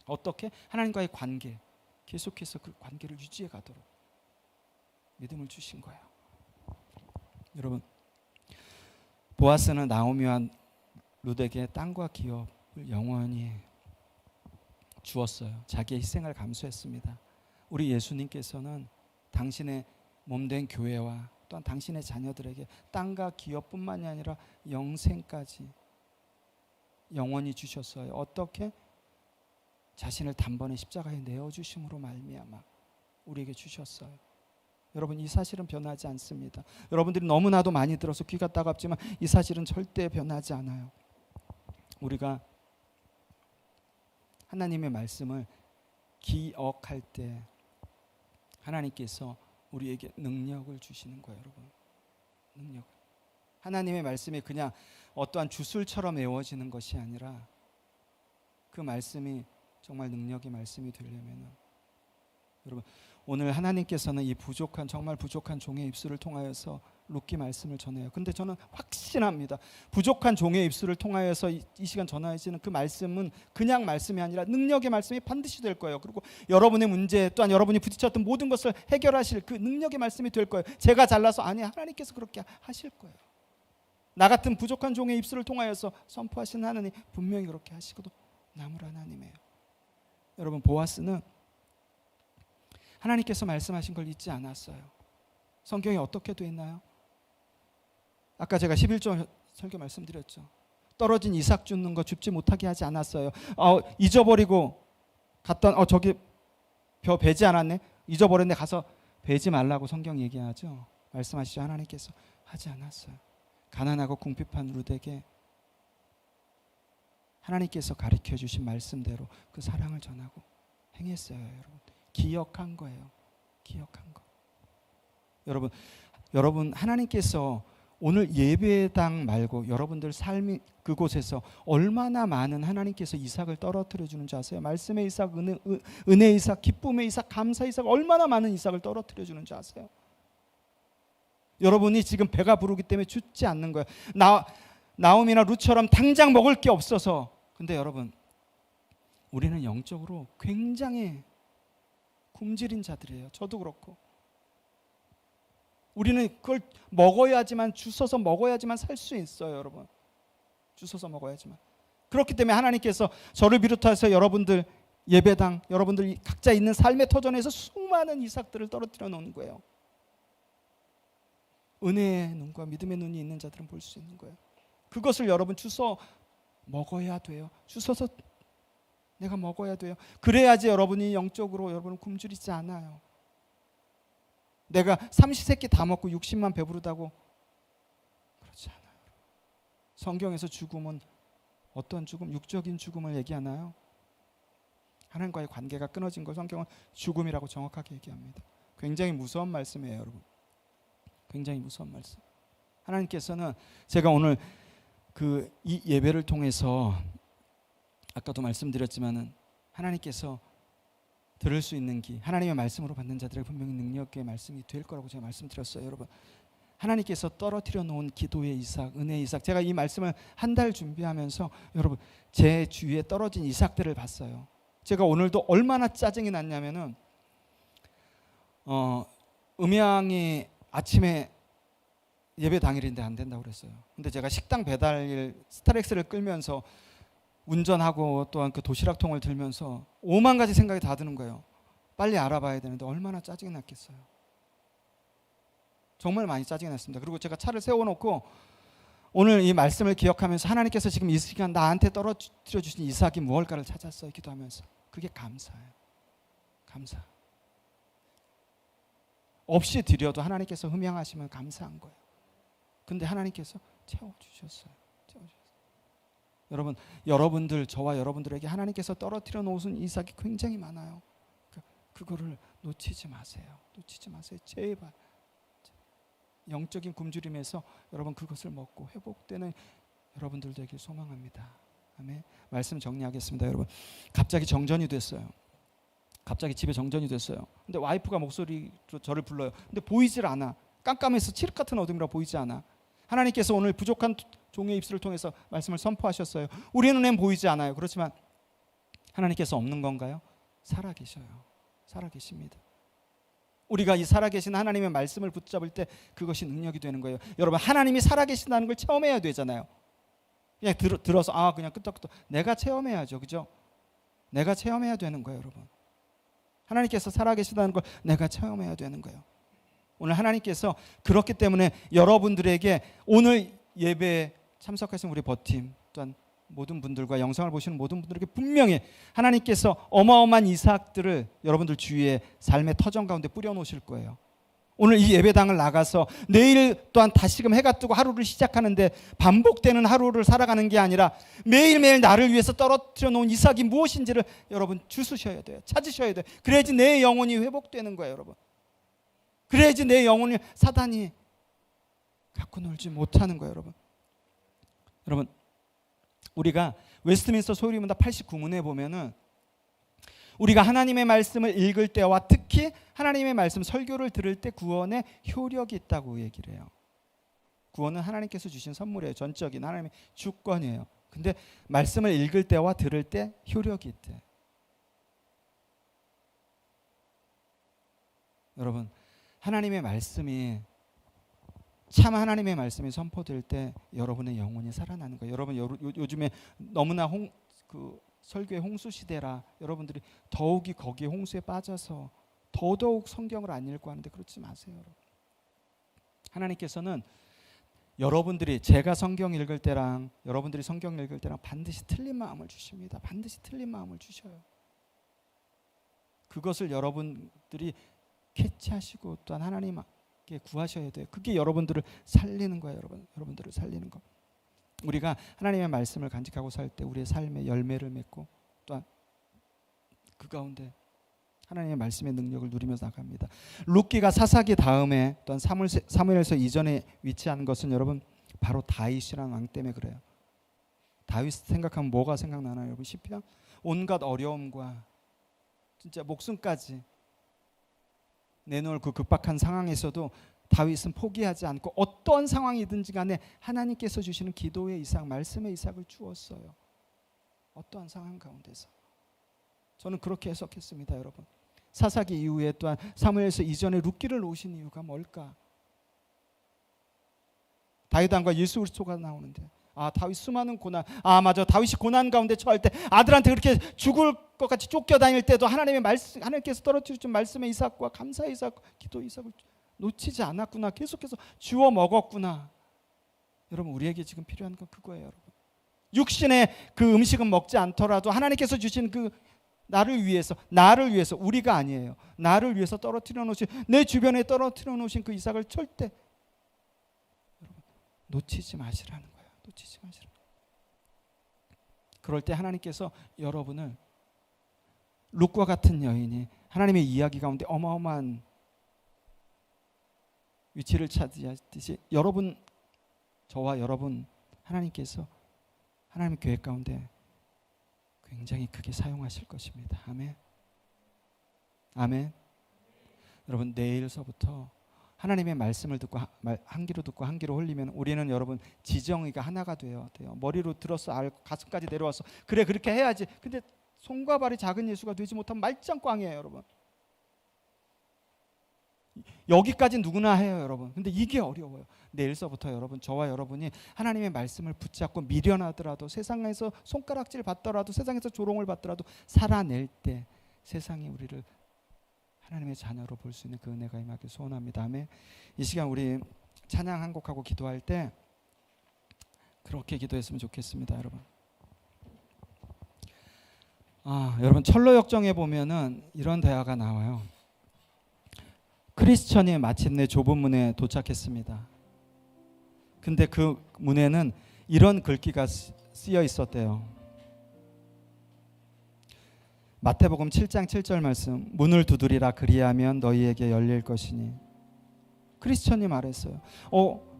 Speaker 1: 어떻게? 하나님과의 관계, 계속해서 그 관계를 유지해 가도록 믿음을 주신 거예요. 여러분 보아스는 나오미와 룻에게 땅과 기업을 영원히 주었어요. 자기의 희생을 감수했습니다. 우리 예수님께서는 당신의 몸된 교회와 또한 당신의 자녀들에게 땅과 기업뿐만이 아니라 영생까지 영원히 주셨어요. 어떻게? 자신을 단번에 십자가에 내어주심으로 말미암아 우리에게 주셨어요. 여러분, 이 사실은 변하지 않습니다. 여러분들이 너무나도 많이 들어서 귀가 따갑지만 이 사실은 절대 변하지 않아요. 우리가 하나님의 말씀을 기억할 때 하나님께서 우리에게 능력을 주시는 거예요. 여러분, 능력. 하나님의 말씀이 그냥 어떠한 주술처럼 외워지는 것이 아니라 그 말씀이 정말 능력의 말씀이 되려면, 여러분, 오늘 하나님께서는 이 부족한, 정말 부족한 종의 입술을 통하여서 룻기 말씀을 전해요. 근데 저는 확신합니다. 부족한 종의 입술을 통하여서 이 시간 전하시는 그 말씀은 그냥 말씀이 아니라 능력의 말씀이 반드시 될 거예요. 그리고 여러분의 문제, 또한 여러분이 부딪혔던 모든 것을 해결하실 그 능력의 말씀이 될 거예요. 제가 잘나서 아니, 하나님께서 그렇게 하실 거예요. 나 같은 부족한 종의 입술을 통하여서 선포하신 하나님 분명히 그렇게 하시고도 남을 하나님이에요. 여러분, 보아스는 하나님께서 말씀하신 걸 잊지 않았어요. 성경이 어떻게 되어 있나요? 아까 제가 11조 설교 말씀드렸죠. 떨어진 이삭 줍는 거 줍지 못하게 하지 않았어요. 잊어버리고 갔던 저기 벼 베지 않았네. 잊어버렸네. 가서 베지 말라고 성경 얘기하죠. 말씀하시죠. 하나님께서 하지 않았어요. 가난하고 궁핍한 룻에게 하나님께서 가르쳐 주신 말씀대로 그 사랑을 전하고 행했어요. 여러분, 기억한 거예요. 기억한 거. 여러분 하나님께서 오늘 예배당 말고 여러분들 삶이 그곳에서 얼마나 많은 하나님께서 이삭을 떨어뜨려 주는 줄 아세요? 말씀의 이삭, 은혜의 이삭, 기쁨의 이삭, 감사의 이삭, 얼마나 많은 이삭을 떨어뜨려 주는 줄 아세요? 여러분이 지금 배가 부르기 때문에 죽지 않는 거예요. 나옴이나 룻처럼 당장 먹을 게 없어서. 근데 여러분, 우리는 영적으로 굉장히 굶주린 자들이에요. 저도 그렇고. 우리는 그걸 먹어야지만, 주워서 먹어야지만 살 수 있어요. 여러분, 주워서 먹어야지만. 그렇기 때문에 하나님께서 저를 비롯해서 여러분들 예배당, 여러분들 각자 있는 삶의 터전에서 수많은 이삭들을 떨어뜨려 놓은 거예요. 은혜의 눈과 믿음의 눈이 있는 자들은 볼 수 있는 거예요. 그것을 여러분 주워 먹어야 돼요. 주워서 내가 먹어야 돼요. 그래야지 여러분이 영적으로 여러분은 굶주리지 않아요. 내가 삼시세끼 다 먹고 60만 배부르다고 그렇지 않아요. 성경에서 죽음은 어떤 죽음? 육적인 죽음을 얘기하나요? 하나님과의 관계가 끊어진 걸 성경은 죽음이라고 정확하게 얘기합니다. 굉장히 무서운 말씀이에요, 여러분. 굉장히 무서운 말씀. 하나님께서는 제가 오늘 이 예배를 통해서 아까도 말씀드렸지만은 하나님께서 들을 수 있는 귀, 하나님의 말씀으로 받는 자들에게 분명히 능력의 말씀이 될 거라고 제가 말씀드렸어요. 여러분, 하나님께서 떨어뜨려 놓은 기도의 이삭, 은혜의 이삭. 제가 이 말씀을 한 달 준비하면서 여러분 제 주위에 떨어진 이삭들을 봤어요. 제가 오늘도 얼마나 짜증이 났냐면은 음양이 아침에 예배 당일인데 안 된다고 그랬어요. 근데 제가 식당 배달일 스타렉스를 끌면서 운전하고 또한 그 도시락통을 들면서 5만 가지 생각이 다 드는 거예요. 빨리 알아봐야 되는데 얼마나 짜증이 났겠어요. 정말 많이 짜증이 났습니다. 그리고 제가 차를 세워놓고 오늘 이 말씀을 기억하면서 하나님께서 지금 이 시간 나한테 떨어뜨려 주신 이삭이 무엇일까를 찾았어요. 기도하면서. 그게 감사예요. 감사. 없이 드려도 하나님께서 흠양하시면 감사한 거예요. 근데 하나님께서 채워주셨어요. 여러분들, 저와 여러분들에게 하나님께서 떨어뜨려 놓으신 이삭이 굉장히 많아요. 그거를 놓치지 마세요. 놓치지 마세요. 제발. 영적인 굶주림에서 여러분 그것을 먹고 회복되는 여러분들 되길 소망합니다. 아멘. 말씀 정리하겠습니다. 여러분, 갑자기 정전이 됐어요. 갑자기 집에 정전이 됐어요. 근데 와이프가 목소리로 저를 불러요. 근데 보이질 않아. 깜깜해서 칠흑 같은 어둠이라 보이지 않아. 하나님께서 오늘 부족한 종의 입술을 통해서 말씀을 선포하셨어요. 우리 눈엔 보이지 않아요. 그렇지만 하나님께서 없는 건가요? 살아계셔요. 살아계십니다. 우리가 이 살아계신 하나님의 말씀을 붙잡을 때 그것이 능력이 되는 거예요. 여러분, 하나님이 살아계신다는 걸 체험해야 되잖아요. 그냥 들어서 그냥 끄떡끄떡. 내가 체험해야죠. 그죠? 내가 체험해야 되는 거예요, 여러분. 하나님께서 살아계시다는 걸 내가 체험해야 되는 거예요. 오늘 하나님께서 그렇기 때문에 여러분들에게 오늘 예배에 참석하신 우리 버팀 또한 모든 분들과 영상을 보시는 모든 분들에게 분명히 하나님께서 어마어마한 이삭들을 여러분들 주위에 삶의 터전 가운데 뿌려놓으실 거예요. 오늘 이 예배당을 나가서 내일 또한 다시금 해가 뜨고 하루를 시작하는데 반복되는 하루를 살아가는 게 아니라 매일매일 나를 위해서 떨어뜨려 놓은 이삭이 무엇인지를 여러분 주스셔야 돼요. 찾으셔야 돼요. 그래야지 내 영혼이 회복되는 거예요, 여러분. 그래야지 내 영혼을 사단이 갖고 놀지 못하는 거예요, 여러분. 여러분, 우리가 웨스트민스터 소율문답 89문에 보면은 우리가 하나님의 말씀을 읽을 때와 특히 하나님의 말씀 설교를 들을 때 구원에 효력이 있다고 얘기를 해요. 구원은 하나님께서 주신 선물이에요. 전적인 하나님의 주권이에요. 근데 말씀을 읽을 때와 들을 때 효력이 있대. 여러분, 하나님의 말씀이 참 하나님의 말씀이 선포될 때 여러분의 영혼이 살아나는 거예요. 여러분 요즘에 너무나 설교의 홍수 시대라 여러분들이 더욱이 거기에 홍수에 빠져서 더더욱 성경을 안 읽고 하는데 그렇지 마세요, 여러분. 하나님께서는 여러분들이 제가 성경 읽을 때랑 여러분들이 성경 읽을 때랑 반드시 틀린 마음을 주십니다. 반드시 틀린 마음을 주셔요. 그것을 여러분들이 캐치하시고 또한 하나님께 구하셔야 돼요. 그게 여러분들을 살리는 거예요, 여러분. 여러분들을 살리는 거. 우리가 하나님의 말씀을 간직하고 살 때 우리의 삶에 열매를 맺고 또한 그 가운데 하나님의 말씀의 능력을 누리면서 나갑니다. 룻기가 사사기 다음에 또한 사무엘서 이전에 위치한 것은 여러분 바로 다윗이라는 왕 때문에 그래요. 다윗 생각하면 뭐가 생각나나요, 여러분? 시편? 온갖 어려움과 진짜 목숨까지 내놓을 그 급박한 상황에서도 다윗은 포기하지 않고 어떤 상황이든지 간에 하나님께서 주시는 기도의 이삭, 말씀의 이삭을 주었어요. 어떠한 상황 가운데서. 저는 그렇게 해석했습니다, 여러분. 사사기 이후에 또한 사무엘서 이전에 룻기를 놓으신 이유가 뭘까? 다윗 왕과 예수 그리스도가 나오는데 다윗 수많은 고난, 맞아, 다윗이 고난 가운데 처할 때 아들한테 그렇게 죽을 것 같이 쫓겨다닐 때도 하나님의 말씀, 하나님께서 떨어뜨려준 말씀의 이삭과 감사의 이삭, 기도의 이삭을 놓치지 않았구나. 계속해서 주워 먹었구나. 여러분, 우리에게 지금 필요한 건 그거예요, 여러분. 육신의 그 음식은 먹지 않더라도 하나님께서 주신 그 나를 위해서 우리가 아니에요. 나를 위해서 떨어뜨려 놓으신, 내 주변에 떨어뜨려 놓으신 그 이삭을 절대 여러분 놓치지 마시라는 거예요. 놓치지 마시라. 그럴 때 하나님께서 여러분을 룻과 같은 여인이 하나님의 이야기 가운데 어마어마한 위치를 차지하듯이 여러분, 저와 여러분 하나님께서 하나님의 계획 가운데 굉장히 크게 사용하실 것입니다. 아멘. 아멘. 여러분, 내일서부터 하나님의 말씀을 듣고 한 귀로 듣고 한 귀로 흘리면 우리는 여러분 지정의가 하나가 되어야 돼요. 머리로 들어서 알고 가슴까지 내려와서 그래 그렇게 해야지. 근데 손과 발이 작은 예수가 되지 못하면 말짱꽝이에요, 여러분. 여기까지 누구나 해요, 여러분. 근데 이게 어려워요. 내일서부터 여러분, 저와 여러분이 하나님의 말씀을 붙잡고 미련하더라도, 세상에서 손가락질 받더라도, 세상에서 조롱을 받더라도 살아낼 때 세상이 우리를 하나님의 자녀로 볼 수 있는 그 은혜가 임하길 소원합니다. 아멘. 이 시간 우리 찬양 한 곡하고 기도할 때 그렇게 기도했으면 좋겠습니다, 여러분. 여러분, 철로역정에 보면은 이런 대화가 나와요. 크리스천이 마침내 좁은 문에 도착했습니다. 근데 그 문에는 이런 글귀가 쓰여 있었대요. 마태복음 7장 7절 말씀, 문을 두드리라 그리하면 너희에게 열릴 것이니. 크리스천이 말했어요.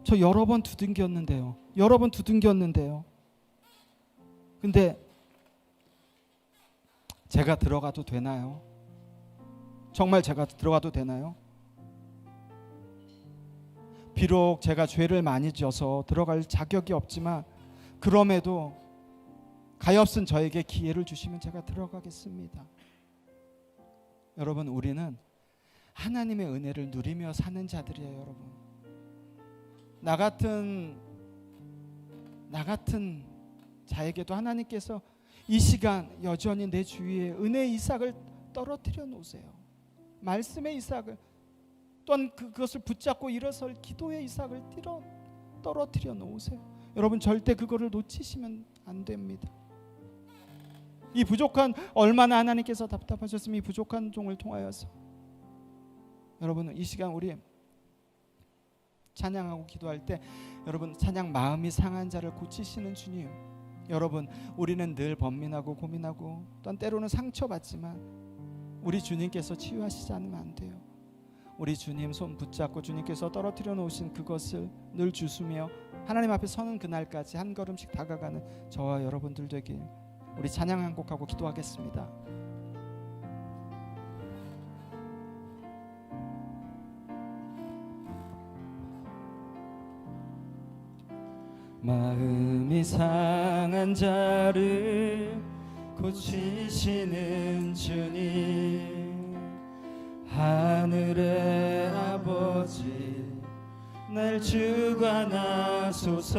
Speaker 1: 저 여러 번 두둥겼는데요. 여러 번 두둥겼는데요. 근데 제가 들어가도 되나요? 정말 제가 들어가도 되나요? 비록 제가 죄를 많이 지어서 들어갈 자격이 없지만 그럼에도 가엾은 저에게 기회를 주시면 제가 들어가겠습니다. 여러분, 우리는 하나님의 은혜를 누리며 사는 자들이에요, 여러분. 나 같은 자에게도 하나님께서 이 시간 여전히 내 주위에 은혜의 이삭을 떨어뜨려 놓으세요. 말씀의 이삭을, 또한 그것을 붙잡고 일어설 기도의 이삭을 떨어뜨려 놓으세요. 여러분 절대 그거를 놓치시면 안 됩니다. 이 부족한, 얼마나 하나님께서 답답하셨으면 이 부족한 종을 통하여서 여러분 이 시간 우리 찬양하고 기도할 때 여러분 찬양 마음이 상한 자를 고치시는 주님, 여러분 우리는 늘 번민하고 고민하고 또한 때로는 상처받지만 우리 주님께서 치유하시지 않으면 안 돼요. 우리 주님 손 붙잡고 주님께서 떨어뜨려 놓으신 그것을 늘 주수며 하나님 앞에 서는 그날까지 한 걸음씩 다가가는 저와 여러분들 되길 우리 찬양 한 곡하고 기도하겠습니다. 마음이 상한 자를 고치시는 주님, 하늘의 아버지 날 주관하소서.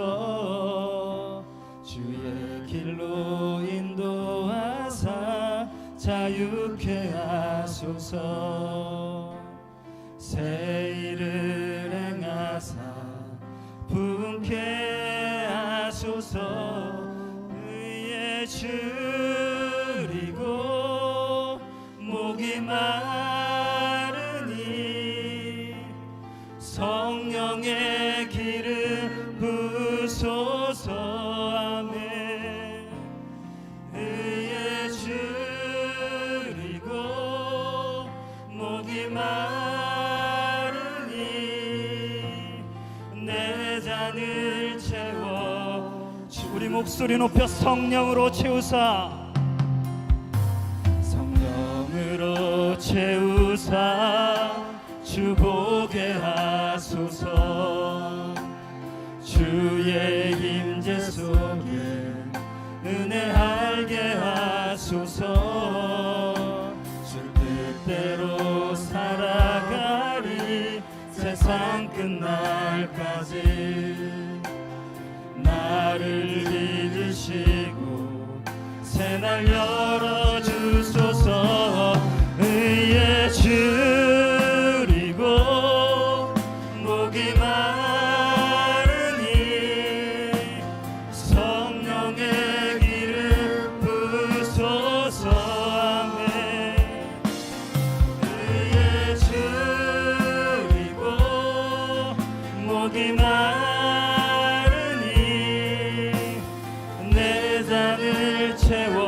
Speaker 1: 주의 길로 인도하사 자유케 하소서. 새 일을 행하사 분케 하소서. 의에 줄이고 목이 마르니 성령의 기름 부소서. 아멘. 의에 줄이고 목이 마르니 내 잔을 채워. 우리 목소리 높여 성령으로 채우사, 성령으로 채우사 주 보게 하소서. 주의 임재 속에 은혜 알게 하소서. 주 뜻대로 살아가리 세상 끝날까지. 나를 믿으시고 새날 열어주소서. 의에 줄이고 목이 마르니 성령의 기름 부소서. 아멘. 의에 줄이고 목이 마르니 내 잔을 채워.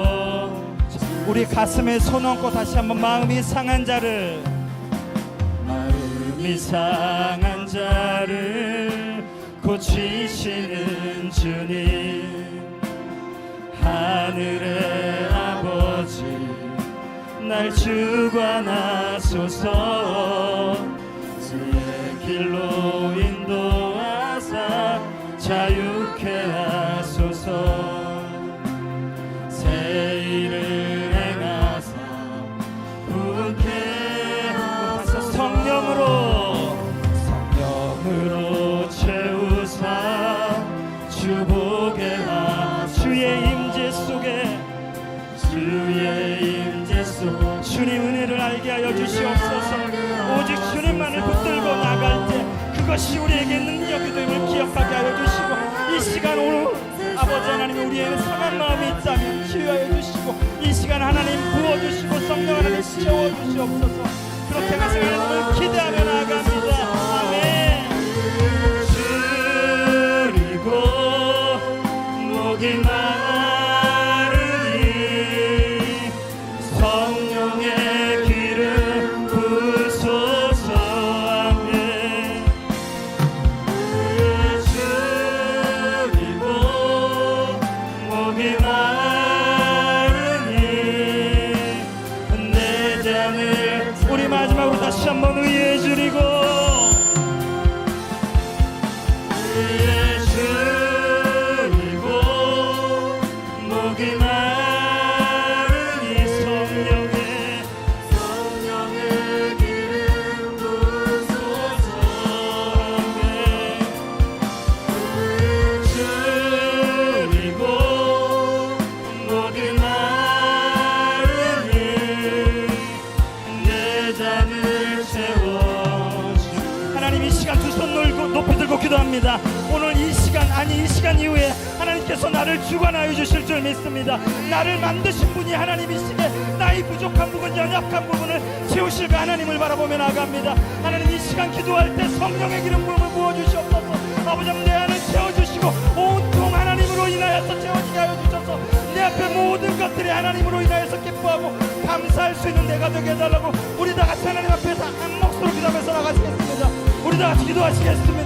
Speaker 1: 우리 가슴에 손 얹고 다시 한번 마음이 상한 자를, 마음이 상한 자를 고치시는 주님, 하늘의 아버지 날 주관하소서. 주의 길로 인도하사 자유케 하소서. 새 일을 행하사 부게 하소서. 성령으로 채우사 주 보게 하소서. 주의 임재 속에, 주의 임재 속 주님 은혜를 알게 하여 주시옵소서. 오직 주님만을 붙들고 나갈 때 그것이 우리에게 능력이 됨을 기억하게 하여 주시고, 이 시간 오늘 아버지 하나님 우리의 상한 마음이 있다면 치유하여 주시고, 이 시간 하나님 부어주시고 성령 하나님 채워주시옵소서. 그렇게 하나님 하나님을 기대하며 나아갑니다. 아멘. 줄이고 목이 마르니 성령의 기름 부소서. 아멘. 줄이고 목이 마르니 내 잔을. 우리 마지막으로 다시 한번 의에 줄이고 의에 줄이고 목이 마르니 성령의 기름 부소서. 아멘. 줄이고 목이 마르니
Speaker 3: 기도합니다. 오늘 이 시간, 아니 이 시간 이후에 하나님께서 나를 주관하여 주실 줄 믿습니다. 나를 만드신 분이 하나님이시기에 나의 부족한 부분, 연약한 부분을 채우실 그 하나님을 바라보며 나아갑니다. 하나님, 이 시간 기도할 때 성령의 기름 부음을 부어주시옵소서. 아버지, 내 안을 채워주시고 온통 하나님으로 인하여서 채워지게 하여 주셔서 내 앞에 모든 것들이 하나님으로 인하여서 기뻐하고 감사할 수 있는 내가 되게 해달라고 우리 다 같이 하나님 앞에서 한 목소리로 기도하면서 나가시겠습니다. 우리 다 같이 기도하시겠습니다.